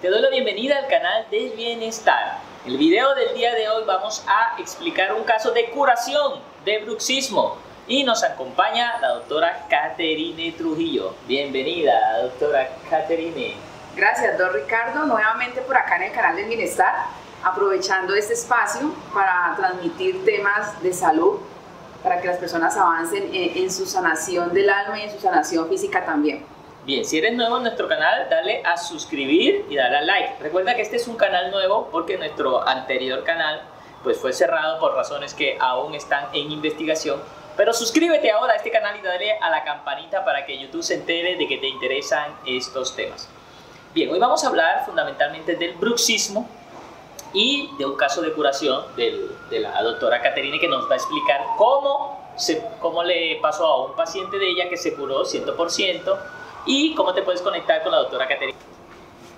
te doy la bienvenida al canal del bienestar. En el video del día de hoy vamos a explicar un caso de curación de bruxismo y nos acompaña la doctora Caterine Trujillo. Bienvenida, doctora Caterine. Gracias, don Ricardo, nuevamente por acá en el canal del bienestar, aprovechando este espacio para transmitir temas de salud, para que las personas avancen en su sanación del alma y en su sanación física también. Bien, si eres nuevo en nuestro canal, dale a suscribir y dale a like. Recuerda que este es un canal nuevo porque nuestro anterior canal pues fue cerrado por razones que aún están en investigación. Pero suscríbete ahora a este canal y dale a la campanita para que YouTube se entere de que te interesan estos temas. Bien, hoy vamos a hablar fundamentalmente del bruxismo y de un caso de curación de la doctora Caterine, que nos va a explicar cómo le pasó a un paciente de ella que se curó 100%. Y cómo te puedes conectar con la doctora Caterine.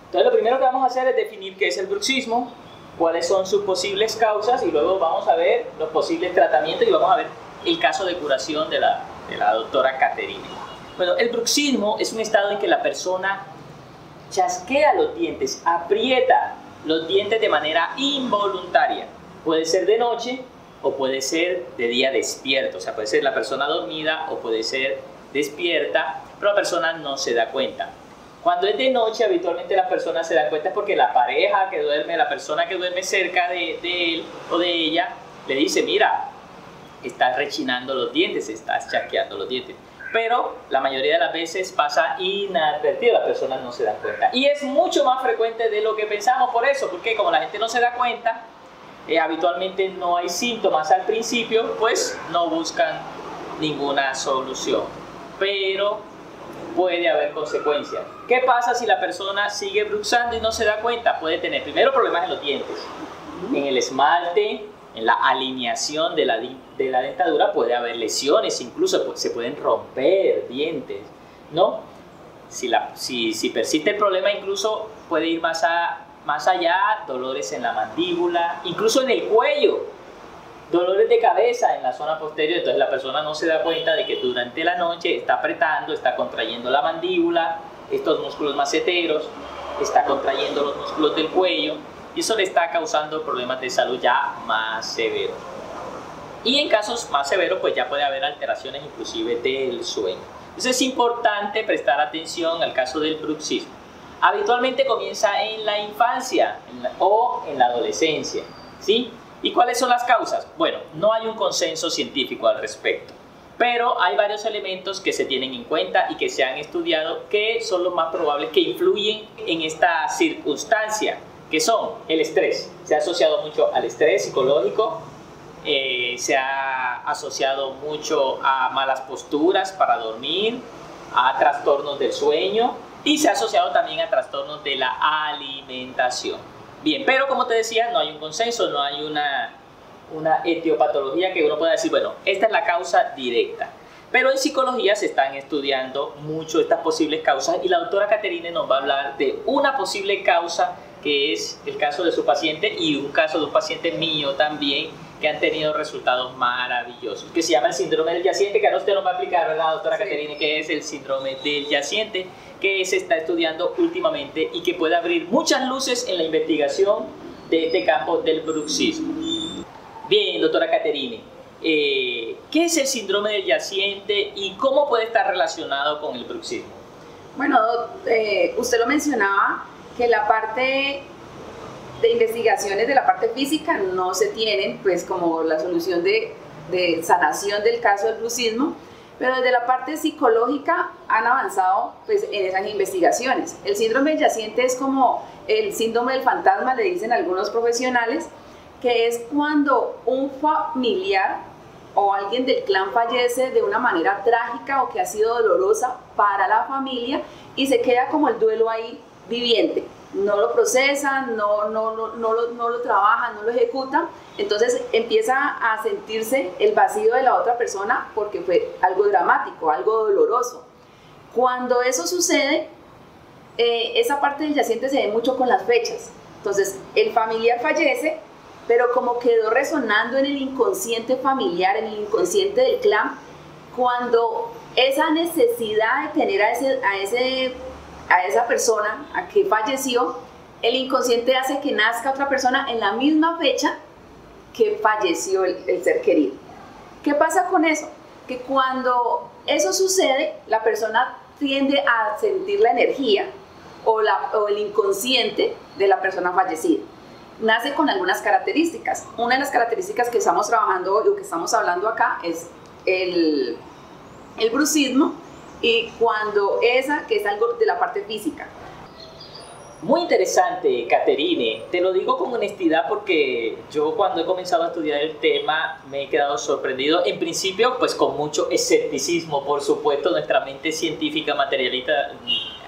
Entonces lo primero que vamos a hacer es definir qué es el bruxismo, cuáles son sus posibles causas y luego vamos a ver los posibles tratamientos y vamos a ver el caso de curación de la doctora Caterine. Bueno, el bruxismo es un estado en que la persona chasquea los dientes, aprieta los dientes de manera involuntaria. Puede ser de noche o puede ser de día despierto, o sea, puede ser la persona dormida o puede ser despierta, pero la persona no se da cuenta. Cuando es de noche, habitualmente las personas se dan cuenta porque la pareja que duerme, la persona que duerme cerca de él o de ella, le dice: mira, estás rechinando los dientes, estás chasqueando los dientes. Pero la mayoría de las veces pasa inadvertido, las personas no se dan cuenta. Y es mucho más frecuente de lo que pensamos por eso, porque como la gente no se da cuenta, habitualmente no hay síntomas al principio, pues no buscan ninguna solución. Pero puede haber consecuencias. ¿Qué pasa si la persona sigue bruxando y no se da cuenta? Puede tener primero problemas en los dientes, en el esmalte, en la alineación de la dentadura, puede haber lesiones, incluso se pueden romper dientes, ¿no? Si persiste el problema, incluso puede ir más allá, dolores en la mandíbula, incluso en el cuello. Dolores de cabeza en la zona posterior, entonces la persona no se da cuenta de que durante la noche está apretando, está contrayendo la mandíbula, estos músculos maceteros, está contrayendo los músculos del cuello y eso le está causando problemas de salud ya más severos. Y en casos más severos pues ya puede haber alteraciones inclusive del sueño. Entonces es importante prestar atención al caso del bruxismo. Habitualmente comienza en la infancia o en la adolescencia, ¿sí? ¿Y cuáles son las causas? Bueno, no hay un consenso científico al respecto, pero hay varios elementos que se tienen en cuenta y que se han estudiado que son los más probables que influyen en esta circunstancia, que son el estrés. Se ha asociado mucho al estrés psicológico, se ha asociado mucho a malas posturas para dormir, a trastornos del sueño y se ha asociado también a trastornos de la alimentación. Bien, pero como te decía, no hay un consenso, no hay una etiopatología que uno pueda decir, bueno, esta es la causa directa. Pero en psicología se están estudiando mucho estas posibles causas y la doctora Caterine nos va a hablar de una posible causa que es el caso de su paciente y un caso de un paciente mío también que han tenido resultados maravillosos, que se llama el síndrome del yaciente, que ahora usted nos va a explicar, ¿verdad, doctora Caterine, qué es el síndrome del yaciente, que se está estudiando últimamente y que puede abrir muchas luces en la investigación de este campo del bruxismo? Bien, doctora Caterine, ¿qué es el síndrome del yaciente y cómo puede estar relacionado con el bruxismo? Bueno, usted lo mencionaba, que la parte de investigaciones de la parte física no se tienen, pues como la solución de sanación del caso del bruxismo, pero desde la parte psicológica han avanzado pues, en esas investigaciones. El síndrome del yaciente es como el síndrome del fantasma, le dicen algunos profesionales, que es cuando un familiar o alguien del clan fallece de una manera trágica o que ha sido dolorosa para la familia y se queda como el duelo ahí viviente. No lo procesan, no lo trabajan, no lo ejecutan, entonces empieza a sentirse el vacío de la otra persona porque fue algo dramático, algo doloroso. Cuando eso sucede, esa parte del yaciente se ve mucho con las fechas. Entonces el familiar fallece, pero como quedó resonando en el inconsciente familiar, en el inconsciente del clan, cuando esa necesidad de tener a esa persona a que falleció el inconsciente hace que nazca otra persona en la misma fecha que falleció el ser querido. ¿Qué pasa con eso? Que cuando eso sucede, la persona tiende a sentir la energía o el inconsciente de la persona fallecida. Nace con algunas características. Una de las características que estamos trabajando hoy, o que estamos hablando acá, es el bruxismo, y cuando que es algo de la parte física. Muy interesante, Caterine. Te lo digo con honestidad porque yo cuando he comenzado a estudiar el tema me he quedado sorprendido. En principio, pues con mucho escepticismo, por supuesto, nuestra mente científica materialista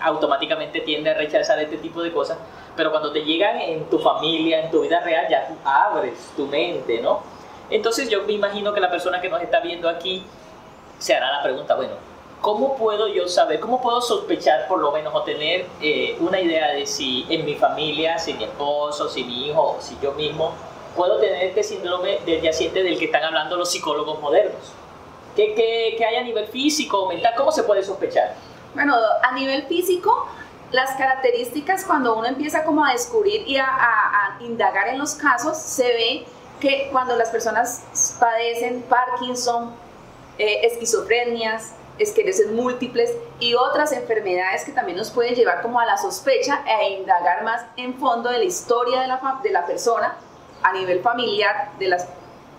automáticamente tiende a rechazar este tipo de cosas, pero cuando te llegan en tu familia, en tu vida real, ya tú abres tu mente, ¿no? Entonces yo me imagino que la persona que nos está viendo aquí se hará la pregunta, bueno, ¿cómo puedo yo saber, cómo puedo sospechar por lo menos o tener una idea de si en mi familia, si mi esposo, si mi hijo, o si yo mismo puedo tener este síndrome del yaciente del que están hablando los psicólogos modernos? ¿Qué hay a nivel físico o mental? ¿Cómo se puede sospechar? Bueno, a nivel físico, las características cuando uno empieza como a descubrir y a indagar en los casos, se ve que cuando las personas padecen Parkinson, esquizofrenias, esclerosis múltiples y otras enfermedades que también nos pueden llevar como a la sospecha e indagar más en fondo de la historia de la persona a nivel familiar, de las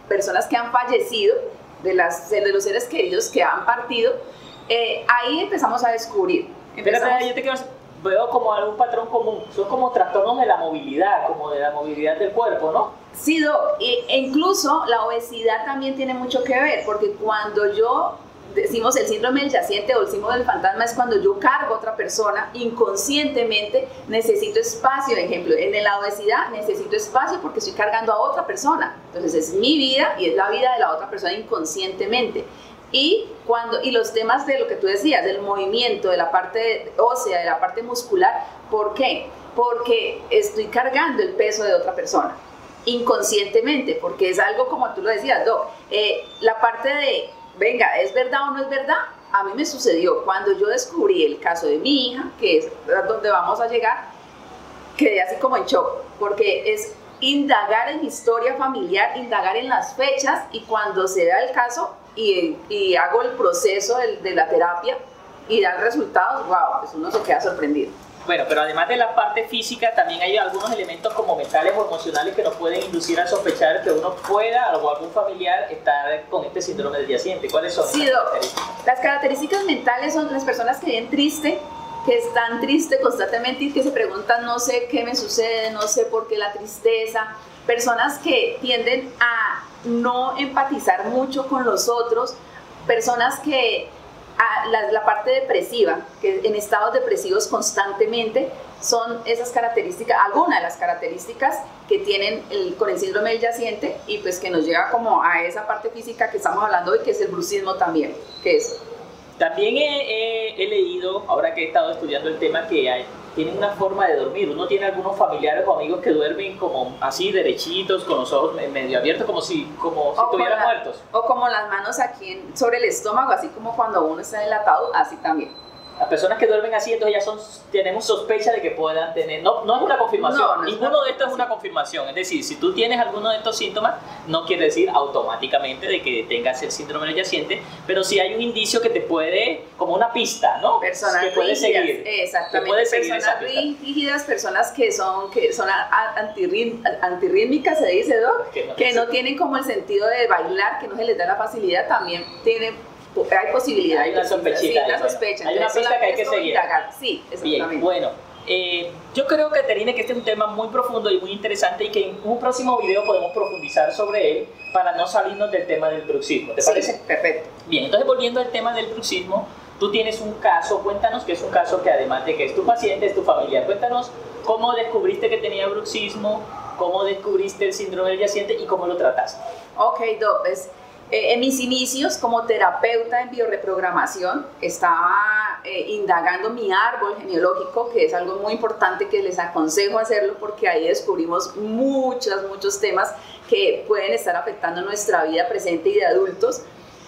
personas que han fallecido, de los seres queridos que han partido, ahí empezamos a descubrir. Espérate, yo te quiero, veo como algún patrón común, son como trastornos de la movilidad, como de la movilidad del cuerpo, ¿no? Sí, e incluso la obesidad también tiene mucho que ver, porque cuando decimos el síndrome del yaciente o el síndrome del fantasma, es cuando yo cargo a otra persona inconscientemente, necesito espacio. Ejemplo, en la obesidad necesito espacio porque estoy cargando a otra persona, entonces es mi vida y es la vida de la otra persona inconscientemente. Y los temas de lo que tú decías, del movimiento, de la parte ósea, de la parte muscular, ¿por qué? Porque estoy cargando el peso de otra persona inconscientemente, porque es algo como tú lo decías, Doc, la parte de venga, ¿es verdad o no es verdad? A mí me sucedió cuando yo descubrí el caso de mi hija, que es donde vamos a llegar, quedé así como en shock, porque es indagar en mi historia familiar, indagar en las fechas, y cuando se da el caso y hago el proceso de la terapia y dan resultados, wow, pues uno se queda sorprendido. Bueno, pero además de la parte física, también hay algunos elementos como mentales o emocionales que nos pueden inducir a sospechar que uno pueda o algún familiar estar con este síndrome del yaciente. ¿Cuáles son? Sí, las características mentales son las personas que viven triste, que están tristes constantemente y que se preguntan, no sé qué me sucede, no sé por qué la tristeza. Personas que tienden a no empatizar mucho con los otros, personas que la parte depresiva, que en estados depresivos constantemente, son esas características, algunas de las características que tienen con el síndrome del yaciente, y pues que nos llega como a esa parte física que estamos hablando hoy, que es el bruxismo también, que es. También he leído, ahora que he estado estudiando el tema, que tienen una forma de dormir. Uno tiene algunos familiares o amigos que duermen como así derechitos, con los ojos medio abiertos, como si estuvieran muertos. O como las manos aquí sobre el estómago, así como cuando uno está en el ataúd, así también. Las personas que duermen así, entonces ya tenemos sospecha de que puedan tener, no es una confirmación, ninguno de estos es una confirmación, es decir, si tú tienes alguno de estos síntomas, no quiere decir automáticamente de que tengas el síndrome del yaciente, pero sí hay un indicio que te puede, como una pista, ¿no? Personas que puedes rígidas, seguir. exactamente, puedes seguir personas rígidas, personas que son antirrítmicas, se dice, ¿no? Que no tienen como el sentido de bailar, que no se les da la facilidad, también hay posibilidad. Hay una sospechita. Sí, una sospecha. Hay una pista que hay que seguir. Sí, exactamente. Bien, bueno. Yo creo, Caterine, que este es un tema muy profundo y muy interesante y que en un próximo video podemos profundizar sobre él para no salirnos del tema del bruxismo. ¿Te parece? Sí, perfecto. Bien, entonces volviendo al tema del bruxismo, tú tienes un caso, cuéntanos que es un caso que además de que es tu paciente, es tu familiar. Cuéntanos cómo descubriste que tenía bruxismo, cómo descubriste el síndrome del yaciente y cómo lo trataste. Ok, pues en mis inicios como terapeuta en bioreprogramación estaba indagando mi árbol genealógico, que es algo muy importante que les aconsejo hacerlo porque ahí descubrimos muchos temas que pueden estar afectando nuestra vida presente y de adultos.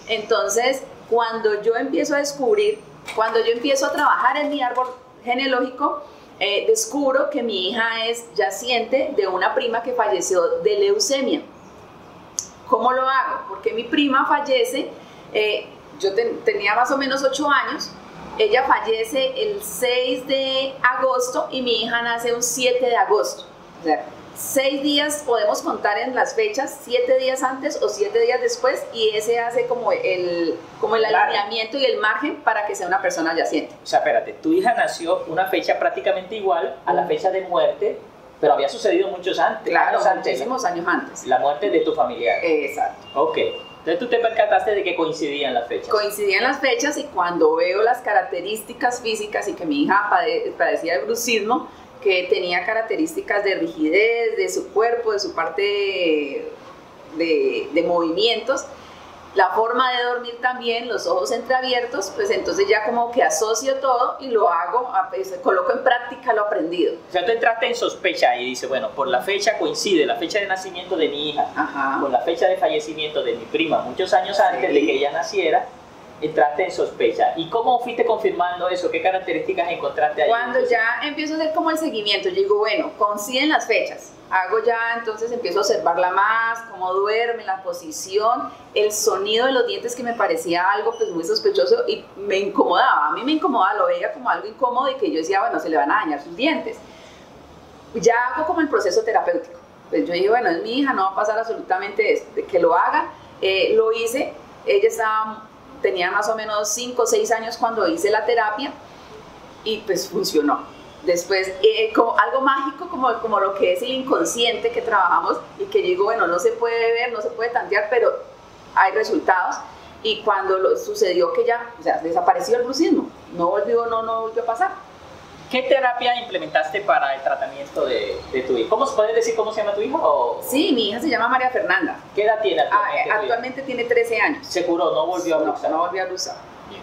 Entonces, cuando yo empiezo a trabajar en mi árbol genealógico, descubro que mi hija es yaciente de una prima que falleció de leucemia. ¿Cómo lo hago? Porque mi prima fallece, yo tenía más o menos 8 años, ella fallece el 6 de agosto y mi hija nace un 7 de agosto. O sea, 6 días podemos contar en las fechas, 7 días antes o 7 días después, y ese hace como el alineamiento y el margen para que sea una persona yaciente. O sea, espérate, tu hija nació una fecha prácticamente igual a la fecha de muerte, pero había sucedido muchos antes. Claro, muchísimos años antes. La muerte de tu familiar. Exacto. Ok. Entonces tú te percataste de que coincidían las fechas. Coincidían las fechas, y cuando veo las características físicas y que mi hija padecía de bruxismo, que tenía características de rigidez de su cuerpo, de su parte de movimientos, la forma de dormir también, los ojos entreabiertos, pues entonces ya como que asocio todo y lo hago, pues, coloco en práctica lo aprendido. O sea, tú entraste en sospecha y dices, bueno, por la fecha coincide la fecha de nacimiento de mi hija, ajá, con la fecha de fallecimiento de mi prima, muchos años antes de que ella naciera, entraste en sospecha. ¿Y cómo fuiste confirmando eso? ¿Qué características encontraste ahí? Cuando ya empiezo a hacer como el seguimiento, yo digo, bueno, coinciden las fechas. Hago ya, entonces empiezo a observarla más, cómo duerme, la posición, el sonido de los dientes, que me parecía algo pues muy sospechoso y me incomodaba. A mí me incomodaba, lo veía como algo incómodo y que yo decía, bueno, se le van a dañar sus dientes. Ya hago como el proceso terapéutico. Pues yo dije, bueno, es mi hija, no va a pasar absolutamente esto, de que lo haga. Lo hice, ella tenía más o menos 5 o 6 años cuando hice la terapia y pues funcionó. Después, como algo mágico como lo que es el inconsciente que trabajamos y que digo, bueno, no se puede ver, no se puede tantear, pero hay resultados. Y cuando sucedió que ya, o sea, desapareció el bruxismo, no volvió a pasar. ¿Qué terapia implementaste para el tratamiento de tu hijo? ¿Cómo puedes decir cómo se llama tu hijo? ¿O? Sí, mi hija se llama María Fernanda. ¿Qué edad tiene actualmente? Actualmente tiene 13 años. ¿Se curó? ¿No volvió a bruxar? No volvió a bruxar.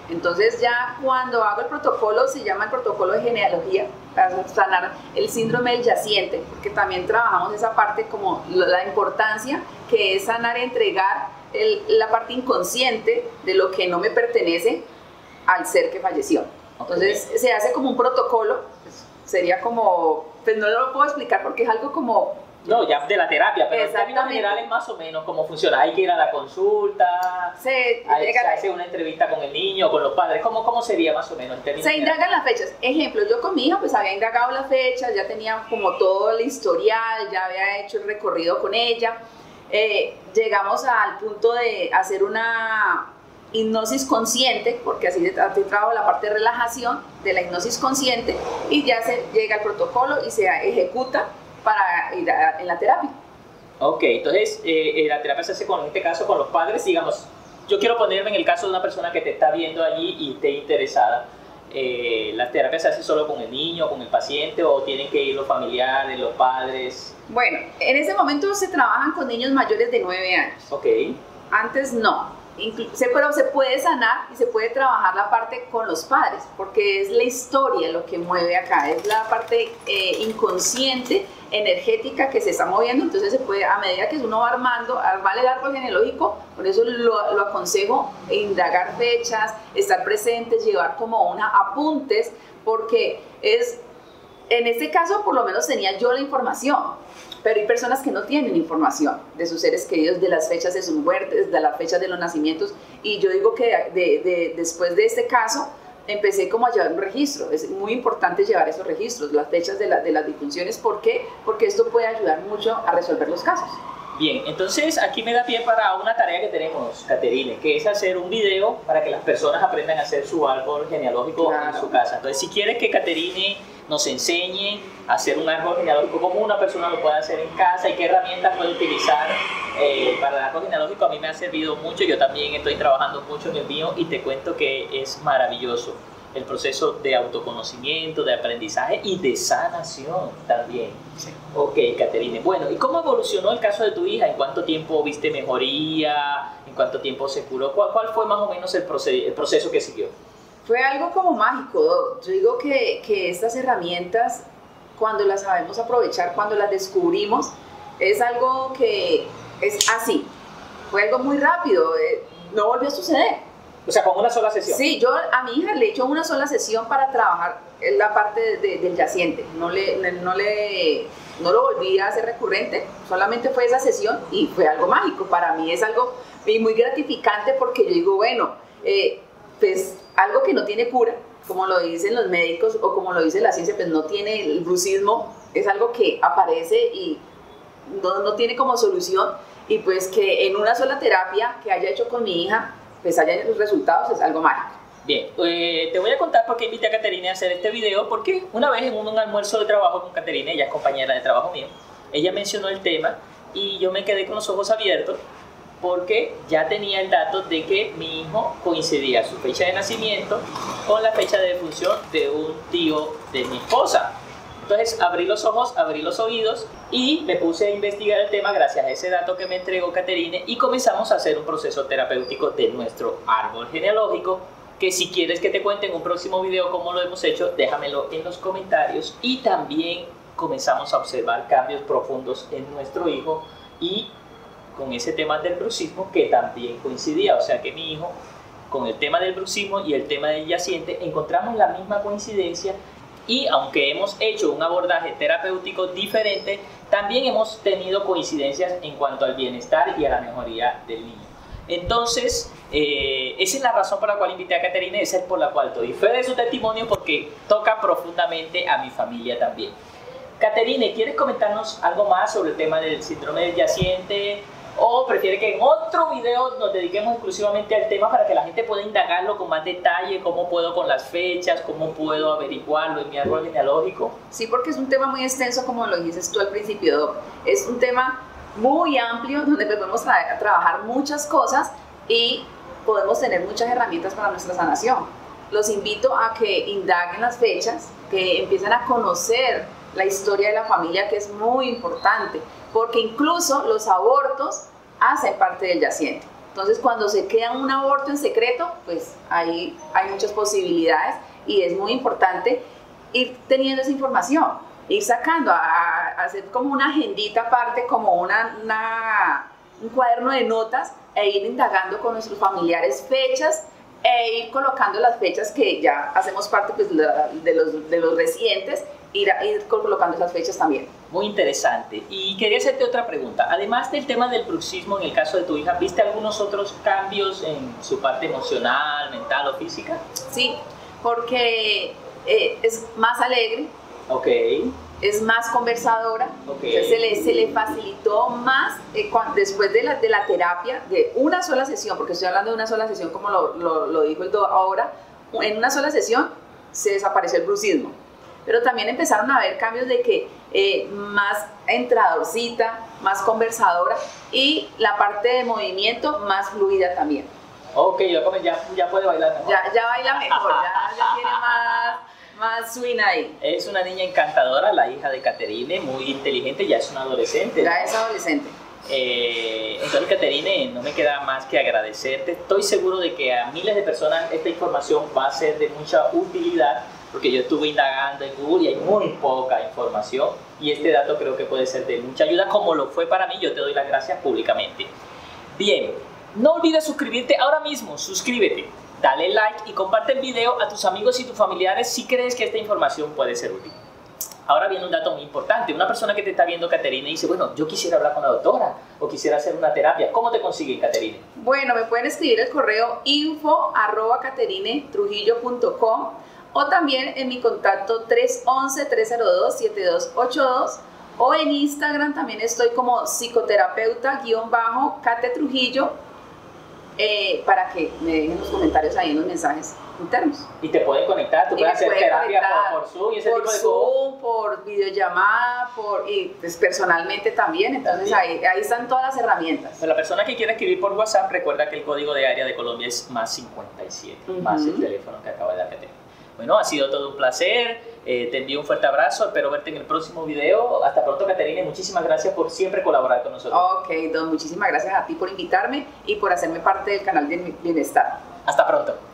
Entonces ya cuando hago el protocolo, se llama el protocolo de genealogía, para sanar el síndrome del yaciente, porque también trabajamos esa parte como la importancia que es sanar y entregar la parte inconsciente de lo que no me pertenece al ser que falleció. Entonces se hace como un protocolo, pues, sería como, pues no lo puedo explicar porque es algo como... No, ya de la terapia, pero en términos generales más o menos cómo funciona. Hay que ir a la consulta, se hace una entrevista con el niño, con los padres. ¿Cómo sería más o menos en términos generales? Se indagan las fechas. Ejemplo, yo con mi hija pues había indagado las fechas, ya tenía como todo el historial, ya había hecho el recorrido con ella. Llegamos al punto de hacer una hipnosis consciente, porque así trabajo la parte de relajación de la hipnosis consciente, y ya se llega al protocolo y se ejecuta para ir en la terapia. Ok, entonces la terapia se hace en este caso con los padres. Digamos, yo quiero ponerme en el caso de una persona que te está viendo allí y esté interesada. ¿La terapia se hace solo con el niño, con el paciente, o tienen que ir los familiares, los padres? Bueno, en ese momento se trabajan con niños mayores de 9 años. Ok. Antes no. Pero se puede sanar y se puede trabajar la parte con los padres, porque es la historia lo que mueve acá, es la parte inconsciente, energética que se está moviendo. Entonces se puede, a medida que uno va armando el árbol genealógico, por eso lo aconsejo indagar fechas, estar presentes, llevar como apuntes, porque en este caso por lo menos tenía yo la información. Pero hay personas que no tienen información de sus seres queridos, de las fechas de sus muertes, de las fechas de los nacimientos, y yo digo que después de este caso empecé como a llevar un registro. Es muy importante llevar esos registros, las fechas de las difunciones. ¿Por qué? Porque esto puede ayudar mucho a resolver los casos. Bien, entonces aquí me da pie para una tarea que tenemos, Caterine, que es hacer un video para que las personas aprendan a hacer su árbol genealógico en su casa. Entonces, si quieres que Caterine nos enseñe a hacer un árbol genealógico, cómo una persona lo puede hacer en casa y qué herramientas puede utilizar para el árbol genealógico, a mí me ha servido mucho. Yo también estoy trabajando mucho en el mío y te cuento que es maravilloso el proceso de autoconocimiento, de aprendizaje y de sanación también. Sí. Ok, Caterine. Bueno, ¿y cómo evolucionó el caso de tu hija? ¿En cuánto tiempo viste mejoría? ¿En cuánto tiempo se curó? ¿Cuál fue más o menos el proceso que siguió? Fue algo como mágico. Yo digo que estas herramientas, cuando las sabemos aprovechar, cuando las descubrimos, es algo que es así. Fue algo muy rápido, no volvió a suceder. O sea, con una sola sesión. Sí, yo a mi hija le he hecho una sola sesión para trabajar la parte del yaciente. No lo volví a hacer recurrente, solamente fue esa sesión y fue algo mágico. Para mí es algo muy gratificante porque yo digo, bueno, pues algo que no tiene cura, como lo dicen los médicos o como lo dice la ciencia, pues no tiene el bruxismo, es algo que aparece y no tiene como solución, y pues que en una sola terapia que haya hecho con mi hija, pues haya los resultados, es algo mágico. Bien, te voy a contar por qué invité a Caterine a hacer este video, porque una vez en un almuerzo de trabajo con Caterine, ella es compañera de trabajo mío, ella mencionó el tema y yo me quedé con los ojos abiertos porque ya tenía el dato de que mi hijo coincidía su fecha de nacimiento con la fecha de defunción de un tío de mi esposa. Entonces abrí los ojos, abrí los oídos y me puse a investigar el tema gracias a ese dato que me entregó Caterine y comenzamos a hacer un proceso terapéutico de nuestro árbol genealógico, que si quieres que te cuente en un próximo video cómo lo hemos hecho, déjamelo en los comentarios. Y también comenzamos a observar cambios profundos en nuestro hijo y con ese tema del bruxismo que también coincidía, o sea que mi hijo con el tema del bruxismo y el tema del yaciente encontramos la misma coincidencia, y aunque hemos hecho un abordaje terapéutico diferente, también hemos tenido coincidencias en cuanto al bienestar y a la mejoría del niño. Entonces, esa es la razón por la cual invité a Caterine, esa es por la cual doy fe de su testimonio, porque toca profundamente a mi familia también. Caterine, ¿quieres comentarnos algo más sobre el tema del síndrome del yaciente? ¿O prefiere que en otro video nos dediquemos exclusivamente al tema para que la gente pueda indagarlo con más detalle? ¿Cómo puedo con las fechas? ¿Cómo puedo averiguarlo en mi árbol genealógico? Sí, porque es un tema muy extenso, como lo dijiste tú al principio, Doc. Es un tema muy amplio donde podemos trabajar muchas cosas y podemos tener muchas herramientas para nuestra sanación. Los invito a que indaguen las fechas, que empiecen a conocer la historia de la familia, que es muy importante, porque incluso los abortos hacen parte del yaciente. Entonces, cuando se crea un aborto en secreto, pues ahí hay muchas posibilidades y es muy importante ir teniendo esa información, ir sacando, a hacer como una agendita aparte, como un cuaderno de notas, e ir indagando con nuestros familiares fechas, e ir colocando las fechas que ya hacemos parte pues, de los recientes, ir colocando esas fechas también. Muy interesante. Y quería hacerte otra pregunta. Además del tema del bruxismo, en el caso de tu hija, ¿viste algunos otros cambios en su parte emocional, mental o física? Sí, porque es más alegre. Ok. Es más conversadora. Okay. O sea, se le facilitó más después de la terapia, de una sola sesión, porque estoy hablando de una sola sesión como lo dijo el doctor ahora. En una sola sesión se desapareció el bruxismo. Pero también empezaron a haber cambios de que más entradorcita, más conversadora, y la parte de movimiento más fluida también. Ok, ya puede bailar mejor. Ya baila mejor, ya tiene más swing ahí. Es una niña encantadora, la hija de Caterine, muy inteligente, ya es una adolescente. Ya es adolescente. Entonces, Caterine, no me queda más que agradecerte. Estoy seguro de que a miles de personas esta información va a ser de mucha utilidad, porque yo estuve indagando en Google y hay muy poca información, y este dato creo que puede ser de mucha ayuda, como lo fue para mí. Yo te doy las gracias públicamente. Bien, no olvides suscribirte ahora mismo, suscríbete, dale like y comparte el video a tus amigos y tus familiares si crees que esta información puede ser útil. Ahora viene un dato muy importante. Una persona que te está viendo, Caterine, dice, bueno, yo quisiera hablar con la doctora o quisiera hacer una terapia. ¿Cómo te consiguen, Caterine? Bueno, me pueden escribir el correo info@caterinetrujiyo.com, o también en mi contacto 311-302-7282, o en Instagram también estoy como psicoterapeuta_Cate Trujillo, para que me dejen los comentarios ahí en los mensajes internos. Y te pueden conectar, tú puedes hacer terapia por Zoom y ese tipo de cosas. Por Zoom, por videollamada, y pues personalmente también. Entonces ahí están todas las herramientas. Para la persona que quiera escribir por WhatsApp, recuerda que el código de área de Colombia es +57, más el teléfono que acaba de dar. Bueno, ha sido todo un placer, te envío un fuerte abrazo, espero verte en el próximo video. Hasta pronto, Caterine, muchísimas gracias por siempre colaborar con nosotros. Ok, Don, muchísimas gracias a ti por invitarme y por hacerme parte del canal de Bienestar. Hasta pronto.